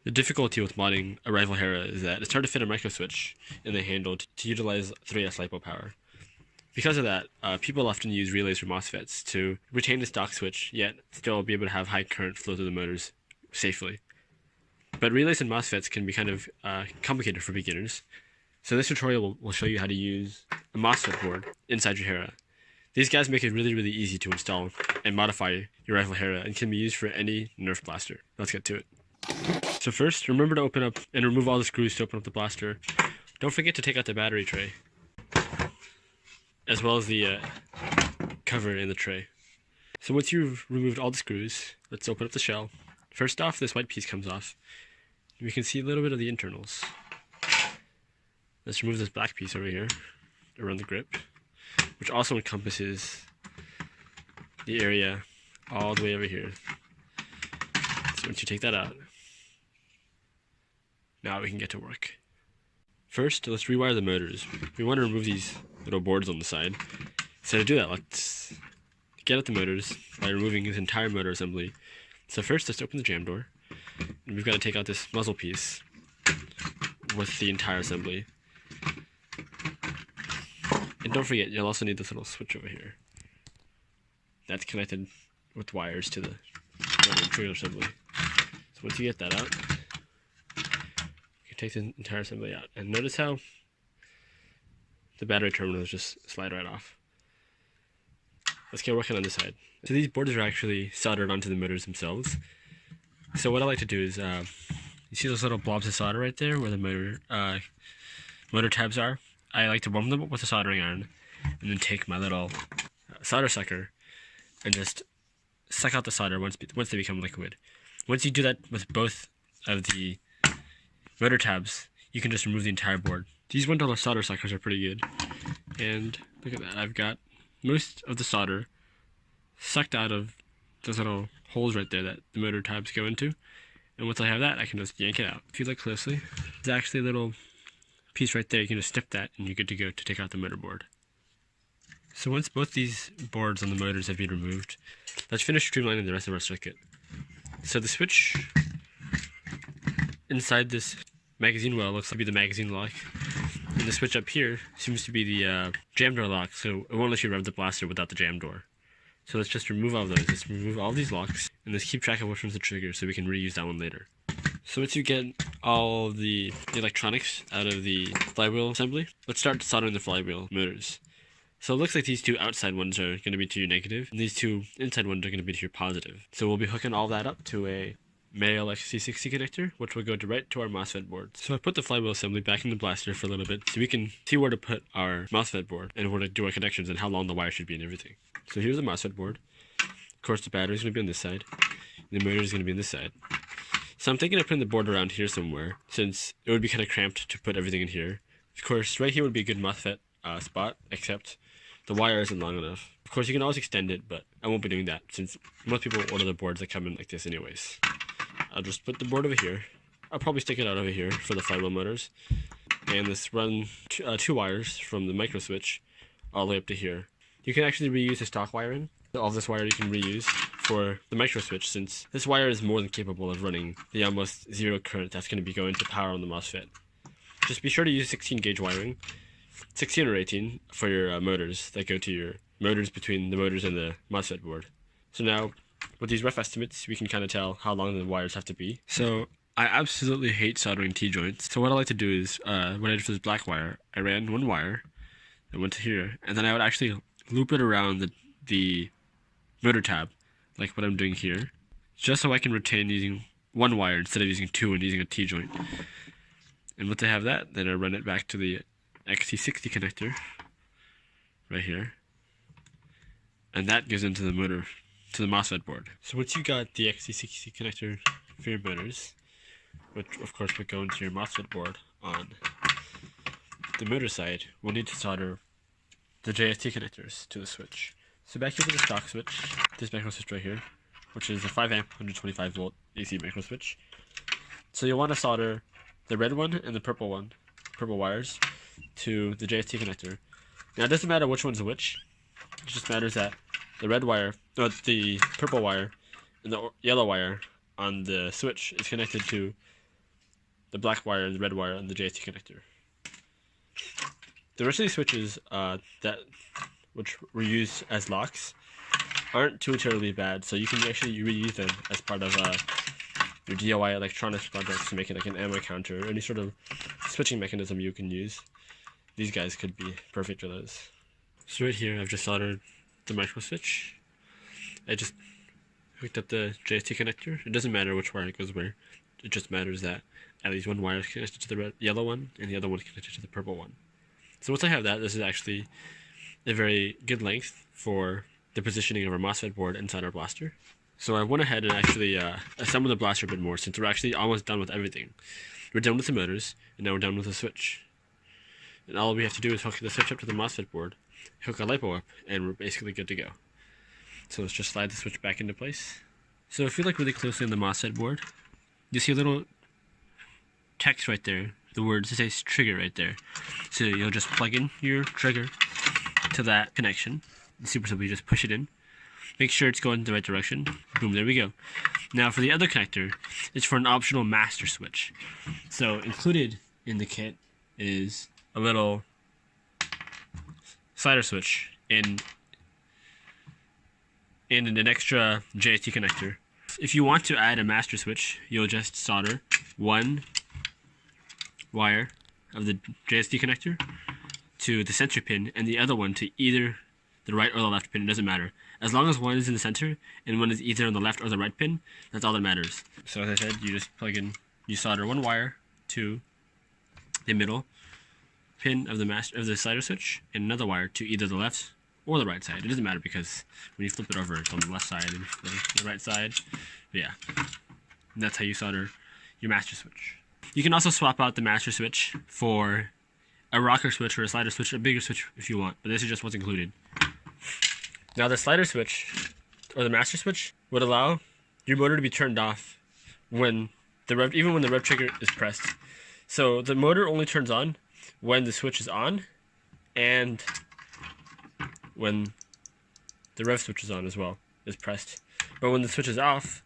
The difficulty with modding a Rival Hera is that it's hard to fit a micro switch in the handle to utilize 3S LiPo power. Because of that, people often use relays or MOSFETs to retain the stock switch, yet still be able to have high current flow through the motors safely. But relays and MOSFETs can be kind of complicated for beginners, so this tutorial will show you how to use a MOSFET board inside your Hera. These guys make it really easy to install and modify your Rival Hera and can be used for any Nerf blaster. Let's get to it. So first, remember to open up and remove all the screws to open up the blaster. Don't forget to take out the battery tray, as well as the cover in the tray. So once you've removed all the screws, let's open up the shell. First off, this white piece comes off. We can see a little bit of the internals. Let's remove this black piece over here around the grip, which also encompasses the area all the way over here. So once you take that out, now we can get to work. First, let's rewire the motors. We want to remove these little boards on the side. So to do that, let's get at the motors by removing this entire motor assembly. So first, let's open the jam door. And we've got to take out this muzzle piece with the entire assembly. And don't forget, you'll also need this little switch over here. That's connected with wires to the trailer assembly. So once you get that out, you can take the entire assembly out. And notice how the battery terminals just slide right off. Let's get working on this side. So these boards are actually soldered onto the motors themselves. So what I like to do is, you see those little blobs of solder right there where the motor tabs are? I like to warm them up with a soldering iron and then take my little solder sucker and just suck out the solder once they become liquid. Once you do that with both of the motor tabs, you can just remove the entire board. These $1 solder suckers are pretty good. And look at that, I've got most of the solder sucked out of those little holes right there that the motor tabs go into. And once I have that, I can just yank it out. If you look closely, there's actually a little piece right there. You can just snip that and you're good to go to take out the motor board. So once both these boards on the motors have been removed, let's finish streamlining the rest of our circuit. So the switch inside this magazine well looks to be the magazine lock, and the switch up here seems to be the jam door lock, so it won't let you rev the blaster without the jam door. So let's just remove all of those. Let's remove all these locks and let's keep track of which one's the trigger so we can reuse that one later. So once you get all the electronics out of the flywheel assembly, let's start soldering the flywheel motors. So it looks like these two outside ones are going to be to your negative, and these two inside ones are going to be to your positive. So we'll be hooking all that up to a male XC60 connector, which will go right to our MOSFET board. So I put the flywheel assembly back in the blaster for a little bit so we can see where to put our MOSFET board and where to do our connections and how long the wire should be and everything. So here's the MOSFET board. Of course, the battery is going to be on this side. The motor is going to be on this side. So I'm thinking of putting the board around here somewhere, since it would be kind of cramped to put everything in here. Of course, right here would be a good MOSFET spot, except the wire isn't long enough. Of course, you can always extend it, but I won't be doing that, since most people order the boards that come in like this anyways. I'll just put the board over here. I'll probably stick it out over here for the flywheel motors. And let's run two wires from the micro switch all the way up to here. You can actually reuse the stock wiring. All this wire you can reuse for the micro switch, since this wire is more than capable of running the almost zero current that's going to be going to power on the MOSFET. Just be sure to use 16 gauge wiring, 16 or 18 for your motors that go to your motors between the motors and the MOSFET board. So now, with these rough estimates, we can kind of tell how long the wires have to be. So I absolutely hate soldering T-joints. So what I like to do is, when I did for this black wire, I ran one wire that went to here, and then I would actually loop it around the motor tab, like what I'm doing here, just so I can retain using one wire instead of using two and using a T-joint. And once I have that, then I run it back to the XC60 connector, right here, and that goes into the motor, to the MOSFET board. So once you got the XC60 connector for your motors, which of course would go into your MOSFET board on the motor side, we'll need to solder the JST connectors to the switch. So back here for the stock switch, this micro switch right here, which is a 5 amp 125 volt AC micro switch. So you'll want to solder the red one and the purple wires to the JST connector. Now it doesn't matter which one's which, it just matters that the red wire, or the purple wire, and the yellow wire on the switch is connected to the black wire and the red wire on the JST connector. The rest of these switches which were used as locks aren't too terribly bad, so you can actually reuse them as part of your DIY electronics projects to make it like an ammo counter or any sort of switching mechanism you can use. These guys could be perfect for those. So right here I've just soldered the micro switch. I just hooked up the JST connector. It doesn't matter which wire it goes where. It just matters that at least one wire is connected to the yellow one and the other one is connected to the purple one. So once I have that, this is actually a very good length for the positioning of our MOSFET board inside our blaster. So I went ahead and actually assembled the blaster a bit more since we're actually almost done with everything. We're done with the motors, and now we're done with the switch. And all we have to do is hook the switch up to the MOSFET board, hook a LiPo up, and we're basically good to go. So let's just slide the switch back into place. So if you look really closely on the MOSFET board, you see a little text right there. The words, it says trigger right there. So you'll just plug in your trigger to that connection. Super simple, you just push it in. Make sure it's going in the right direction. Boom, there we go. Now for the other connector, it's for an optional master switch. So included in the kit is a little slider switch and an extra JST connector. If you want to add a master switch, you'll just solder one wire of the JST connector to the center pin and the other one to either the right or the left pin. It doesn't matter. As long as one is in the center and one is either on the left or the right pin, that's all that matters. So as I said, you just you solder one wire to the middle pin of the slider switch and another wire to either the left or the right side. It doesn't matter because when you flip it over, it's on the left side and the right side. But yeah, and that's how you solder your master switch. You can also swap out the master switch for a rocker switch or a slider switch, or a bigger switch if you want, but this is just what's included. Now the slider switch, or the master switch, would allow your motor to be turned off when even when the rev trigger is pressed. So the motor only turns on when the switch is on, and when the rev switch is on as well, is pressed. But when the switch is off,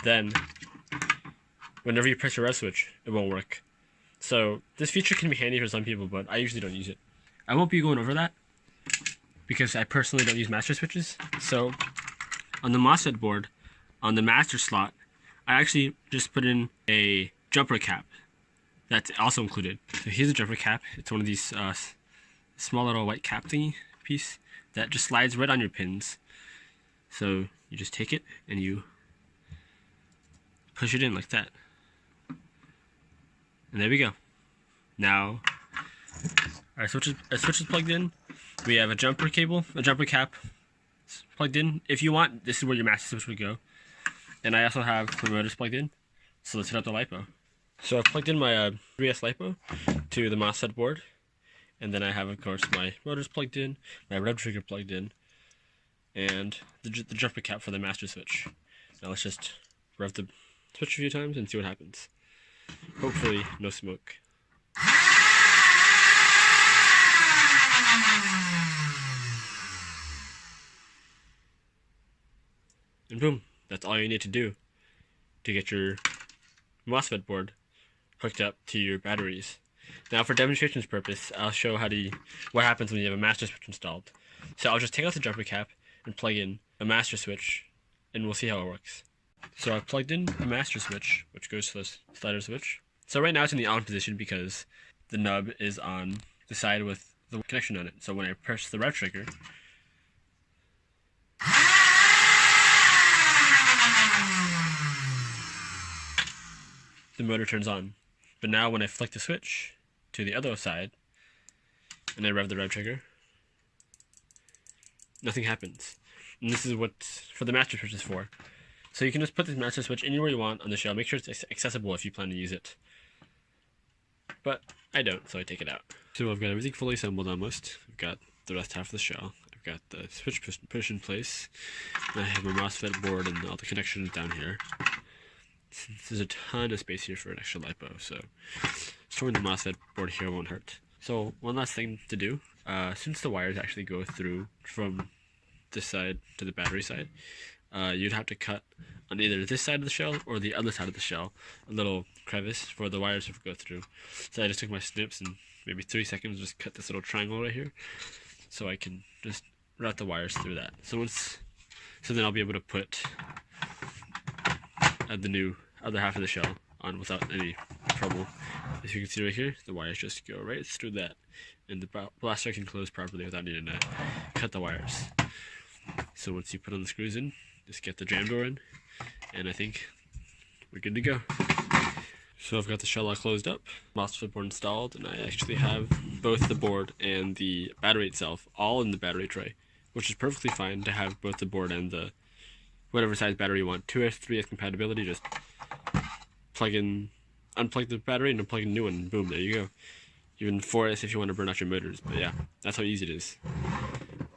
then whenever you press your rev switch, it won't work. So this feature can be handy for some people, but I usually don't use it. I won't be going over that because I personally don't use master switches. So on the MOSFET board, on the master slot, I actually just put in a jumper cap that's also included. So here's a jumper cap. It's one of these small little white cap thingy piece that just slides right on your pins. So you just take it and you push it in like that. And there we go. Now our switch is plugged in. We have a jumper cap plugged in. If you want, this is where your master switch would go. And I also have the motors plugged in. So let's hit up the LiPo. So I've plugged in my 3S LiPo to the MOSFET board. And then I have, of course, my motors plugged in, my rev trigger plugged in, and the jumper cap for the master switch. Now let's just rev the switch a few times and see what happens. Hopefully, no smoke. And boom, that's all you need to do to get your MOSFET board hooked up to your batteries. Now for demonstration's purpose, I'll show what happens when you have a master switch installed. So I'll just take out the jumper cap and plug in a master switch, and we'll see how it works. So I've plugged in a master switch, which goes to the slider switch. So right now it's in the on position because the nub is on the side with the connection on it. So when I press the rev trigger, the motor turns on. But now when I flick the switch to the other side and I rev the rev trigger, nothing happens. And this is what the master switch is for. So you can just put this master switch anywhere you want on the shell. Make sure it's accessible if you plan to use it. But I don't, so I take it out. So I've got everything fully assembled almost. I've got the rest half of the shell. I've got the switch push in place. And I have my MOSFET board and all the connections down here. There's a ton of space here for an extra LiPo, so storing the MOSFET board here won't hurt. So one last thing to do, since the wires actually go through from this side to the battery side, you'd have to cut on either this side of the shell or the other side of the shell a little crevice for the wires to go through. So I just took my snips and maybe 3 seconds just cut this little triangle right here, so I can just route the wires through that. So then I'll be able to put the new other half of the shell on without any trouble. As you can see right here, the wires just go right through that, and the blaster can close properly without needing to cut the wires. So once you put on the screws in, just get the jam door in, and I think we're good to go. So I've got the shell all closed up, MOSFET board installed, and I actually have both the board and the battery itself all in the battery tray, which is perfectly fine to have both the board and the whatever size battery you want. 2S, 3S compatibility, just unplug the battery and unplug a new one, and boom, there you go. Even 4S if you want to burn out your motors, but yeah, that's how easy it is.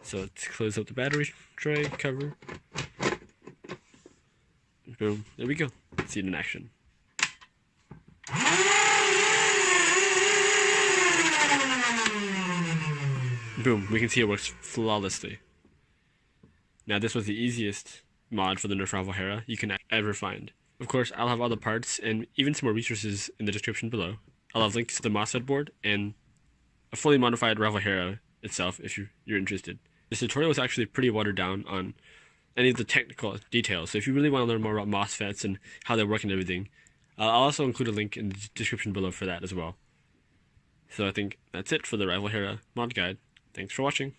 So let's close up the battery tray cover. Boom, there we go. Let's see it in action. Boom, we can see it works flawlessly. Now this was the easiest mod for the Nerf Rival Hera you can ever find. Of course, I'll have all the parts and even some more resources in the description below. I'll have links to the MOSFET board and a fully modified Rival Hera itself if you're interested. This tutorial was actually pretty watered down on any of the technical details, so if you really want to learn more about MOSFETs and how they work and everything, I'll also include a link in the description below for that as well. So I think that's it for the Rival Hera mod guide. Thanks for watching.